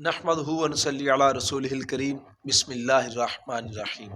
नहमदहु व नसल्ली अला रसूलिहिल करीम बिस्मिल्लाहिर्रहमानिर्रहीम।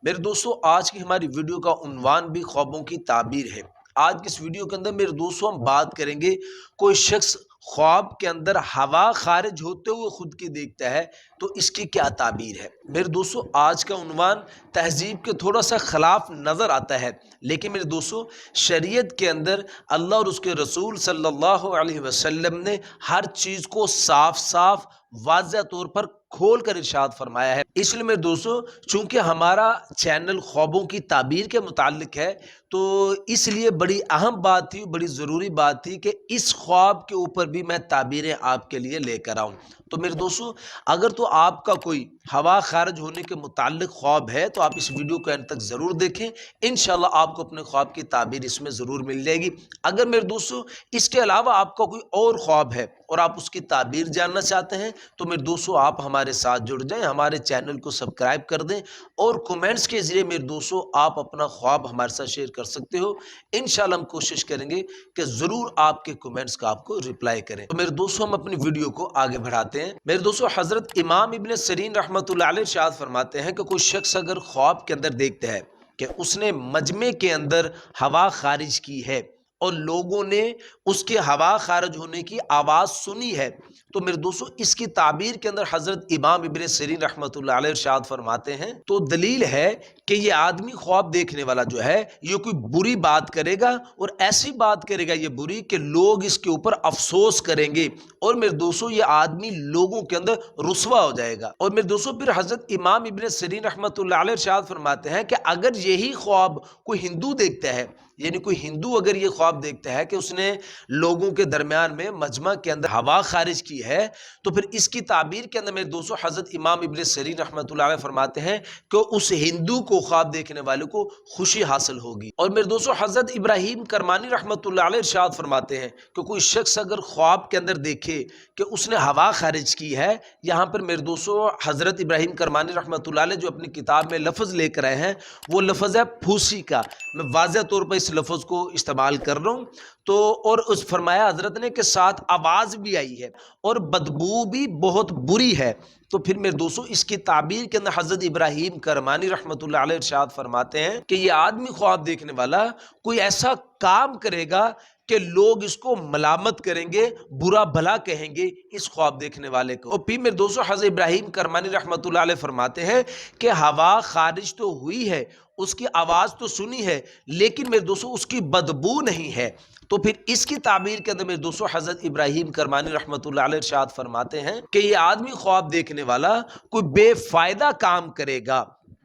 मेरे दोस्तों, आज की हमारी वीडियो का उन्वान भी ख्वाबों की ताबीर है। आज की इस वीडियो के अंदर मेरे दोस्तों हम बात करेंगे, कोई शख्स ख्वाब के अंदर हवा खारिज होते हुए खुद की देखता है तो इसकी क्या ताबीर है। मेरे दोस्तों, आज का उन्वान तहजीब के थोड़ा सा खिलाफ नज़र आता है, लेकिन मेरे दोस्तों शरीयत के अंदर अल्लाह और उसके रसूल सल्लल्लाहु अलैहि वसल्लम ने हर चीज़ को साफ साफ वाज़ह तौर पर खोल कर इरशाद फरमाया है। इसलिए मेरे दोस्तों, चूंकि हमारा चैनल ख्वाबों की ताबीर के मुतालिक है, तो इसलिए बड़ी अहम बात थी, बड़ी ज़रूरी बात थी कि इस ख्वाब के ऊपर भी मैं ताबीरें आपके लिए लेकर आऊँ। तो मेरे दोस्तों, अगर तो आपका कोई हवा खारिज होने के मुताल्लिक ख्वाब है तो आप इस वीडियो को एंड तक ज़रूर देखें। इंशाल्लाह आपको अपने ख्वाब की ताबीर इसमें ज़रूर मिल जाएगी। अगर मेरे दोस्तों इसके अलावा आपका कोई और ख्वाब है और आप उसकी ताबीर जानना चाहते हैं तो मेरे दोस्तों आप हमारे साथ जुड़ जाएं, हमारे चैनल को सब्सक्राइब कर दें और कमेंट्स के ज़रिए मेरे दोस्तों आप अपना ख्वाब हमारे साथ शेयर कर सकते हो। इंशाल्लाह हम कोशिश करेंगे कि ज़रूर आपके कमेंट्स का आपको रिप्लाई करें। तो मेरे दोस्तों हम अपनी वीडियो को आगे बढ़ाते हैं। मेरे दोस्तों, हज़रत इमाम इब्न सीरीन रहमतुल्लाह अलैह इरशाद फरमाते हैं कि कोई शख्स अगर ख्वाब के अंदर देखता है कि उसने मजमे के अंदर हवा खारिज की है और लोगों ने उसके हवा खारिज होने की आवाज़ सुनी है, तो मेरे दोस्तों इसकी ताबीर के अंदर हज़रत इमाम इब्न सीरीन रहमतुल्लाह अलैह इरशाद फरमाते हैं, तो दलील है कि ये आदमी ख्वाब देखने वाला जो है ये कोई बुरी बात करेगा और ऐसी बात करेगा ये बुरी कि लोग इसके ऊपर अफसोस करेंगे और मेरे दोस्तों ये आदमी लोगों के अंदर रुसवा हो जाएगा। और मेरे दोस्तों फिर हज़रत इमाम इब्न सीरीन रहमतुल्लाह अलैह इरशाद फरमाते हैं कि अगर यही ख्वाब कोई हिंदू देखता है, यानी कोई हिंदू अगर ये ख्वाब देखता है कि उसने लोगों के दरमियान में मजमा के अंदर हवा खारिज की है, तो फिर इसकी ताबीर के अंदर मेरे दोस्तों हज़रत इमाम इब्न सीरीन रहमतुल्लाह अलैह फरमाते हैं कि उस हिंदू को ख्वाब देखने वाले को खुशी हासिल होगी। और मेरे दोस्तों हज़रत इब्राहीम करमानी रहमतुल्लाह अलैह इरशाद फरमाते हैं कि कोई शख्स अगर ख्वाब के अंदर देखे कि उसने हवा खारिज की है, यहाँ पर मेरे दोस्तों हज़रत इब्राहीम करमानी रहमतुल्लाह अलैह जो अपनी किताब में लफ्ज़ लेकर आए हैं वो लफ्ज़ है फूसी का। मैं वाज़ह तौर पर इस लफ्ज़ को इस्तेमाल कर रहा हूँ। तो और उस फरमाया हज़रत ने के साथ आवाज़ भी आई है और बदबू भी बहुत बुरी है। तो फिर मेरे दोस्तों इसकी ताबीर के अंदर हज़रत इब्राहीम करमानी रहमतुल्लाह अलैह इरशाद फरमाते हैं कि ये आदमी ख्वाब देखने वाला कोई ऐसा काम करेगा कि लोग इसको मलामत करेंगे, बुरा भला कहेंगे इस ख्वाब देखने वाले को। और फिर मेरे दोस्तों हज़रत इब्राहीम करमानी रहमतुल्लाह अलैह फरमाते हैं कि हवा खारिज तो हुई है, उसकी आवाज़ तो सुनी है, लेकिन मेरे दोस्तों उसकी बदबू नहीं है। तो फिर इसकी ताबीर के अंदर मेरे दोस्तों हज़रत इब्राहीम करमानी रहमतुल्लाह अलैह इरशाद फरमाते हैं कि ये आदमी ख्वाब देखने वाला कोई बेफ़ायदा काम करेगा,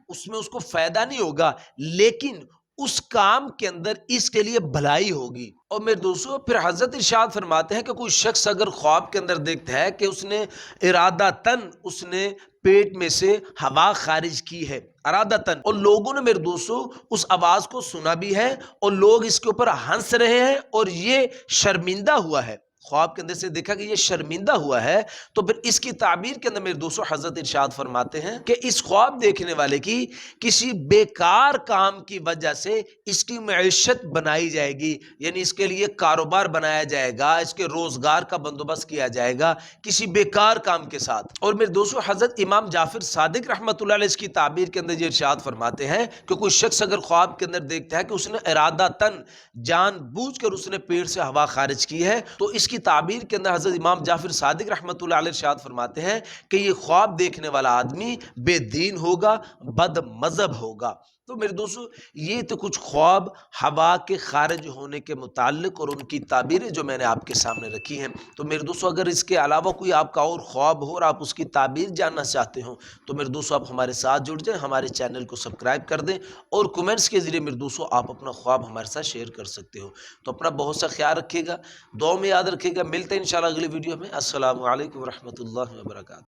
उसमें उसको फ़ायदा नहीं होगा, लेकिन उस काम के अंदर इसके लिए भलाई होगी। और मेरे दोस्तों फिर हज़रत इरशाद फरमाते हैं कि कोई शख्स अगर ख्वाब के अंदर देखता है कि उसने इरादतन उसने पेट में से हवा खारिज की है, इरादतन, और लोगों ने मेरे दोस्तों उस आवाज़ को सुना भी है और लोग इसके ऊपर हंस रहे हैं और ये शर्मिंदा हुआ है, ख्वाब के अंदर से देखा कि ये शर्मिंदा हुआ है, तो फिर इसकी ताबीर के अंदर मेरे दोस्तों हज़रत इरशाद फरमाते हैं कि इस ख्वाब देखने वाले की किसी बेकार काम की वजह से इसकी मईशत बनाई जाएगी, यानी इसके लिए कारोबार बनाया जाएगा, इसके रोज़गार का बंदोबस्त किया जाएगा किसी बेकार काम के साथ। और मेरे दोस्तों हज़रत इमाम जाफर सादिक रहमतुल्लाह अलैह इसकी ताबीर के अंदर ये इरशाद फरमाते हैं कि कोई शख्स अगर ख्वाब के अंदर देखता है कि उसने इरादतन जानबूझकर उसने पेट से हवा खारिज की है, तो इसकी की ताबीर के अंदर हज़रत इमाम जाफर सादिक रहमतुल्लाह अलैह इरशाद फरमाते हैं कि ये ख्वाब देखने वाला आदमी बेदीन होगा, बद मज़हब होगा। तो मेरे दोस्तों ये तो कुछ ख्वाब हवा के खारिज होने के मुताल्लिक और उनकी ताबीरें जो मैंने आपके सामने रखी हैं। तो मेरे दोस्तों अगर इसके अलावा कोई आपका और ख्वाब हो और आप उसकी ताबीर जानना चाहते हो तो मेरे दोस्तों आप हमारे साथ जुड़ जाएं, हमारे चैनल को सब्सक्राइब कर दें और कमेंट्स के ज़रिए मेरे दोस्तों आप अपना ख्वाब हमारे साथ शेयर कर सकते हो। तो अपना बहुत सा ख्याल रखिएगा, दुआ में याद रखिएगा। मिलते हैं इंशाल्लाह अगली वीडियो में। अस्सलामु अलैकुम व रहमतुल्लाहि व बरकातहू।